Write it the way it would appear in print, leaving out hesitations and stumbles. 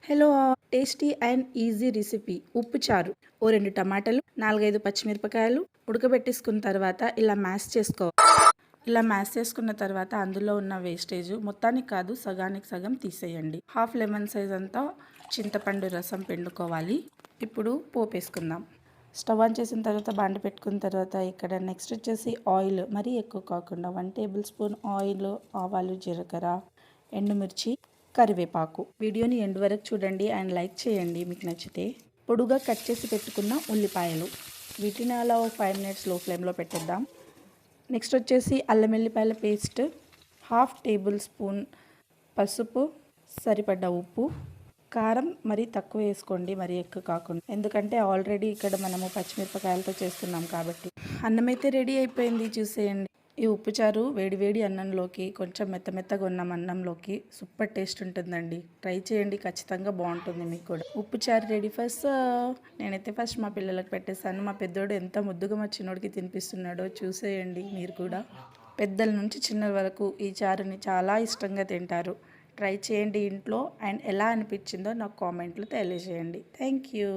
Hello tasty and easy recipe ఉప్పు చారు. ఓ 2 టమాటాలు, 4, 5 పచ్చిమిరపకాయలు ఉడకబెట్టేసుకున్న తర్వాత ఇలా మ్యాష్ చేసుకున్న తర్వాత అందులో ఉన్న వేస్టేజ్ మొత్తానికి కాదు సగానికి సగం తీసేయండి. హాఫ్ లెమన్ సైజ్ అంతా చింతపండు రసం పిండుకోవాలి. ఇప్పుడు పోపు వేసుకుందాం. స్టవ్ ఆన్ చేసిన తర్వాత బాండి పెట్టుకున్న తర్వాత ఇక్కడ నెక్స్ట్ వచ్చేసి ఆయిల్ మరీ ఎక్కువ కాకుండా 1 టేబుల్ స్పూన్ ఆయిల్, ఆవాలు, జీలకర్ర, ఎండుమిర్చి, కరివేపాకు. వీడియోని ఎండ్ వరకు చూడండి అండ్ లైక్ చేయండి మీకు నచ్చితే. పొడుగా కట్ చేసి పెట్టుకున్న ఉల్లిపాయలు, వీటిని అలా 5 మినిట్స్ లో ఫ్లేమ్లో పెట్టేద్దాం. నెక్స్ట్ వచ్చేసి అల్లం వెల్లిపాయల పేస్ట్, హాఫ్ టేబుల్ స్పూన్ పసుపు, సరిపడ్డ ఉప్పు, కారం మరీ తక్కువ వేసుకోండి, మరీ ఎక్కువ కాకుండా, ఎందుకంటే ఆల్రెడీ ఇక్కడ మనము పచ్చిమిరపకాయలతో చేస్తున్నాం కాబట్టి. అన్నం అయితే రెడీ అయిపోయింది, చూసేయండి. ఈ ఉప్పుచారు వేడి వేడి అన్నంలోకి, కొంచెం మెత్తగా ఉన్న అన్నంలోకి సూపర్ టేస్ట్ ఉంటుందండి. ట్రై చేయండి, ఖచ్చితంగా బాగుంటుంది మీకు కూడా. ఉప్పుచారు రెడీ. నేనైతే ఫస్ట్ మా పిల్లలకు పెట్టేశాను. మా పెద్దోడు ఎంత ముద్దుగా మా చిన్నోడికి తినిపిస్తున్నాడో చూసేయండి మీరు కూడా. పెద్దల నుంచి చిన్నల వరకు ఈ చారుని చాలా ఇష్టంగా తింటారు. ట్రై చేయండి ఇంట్లో అండ్ ఎలా అనిపించిందో నాకు కామెంట్లో తెలియజేయండి. Thank you.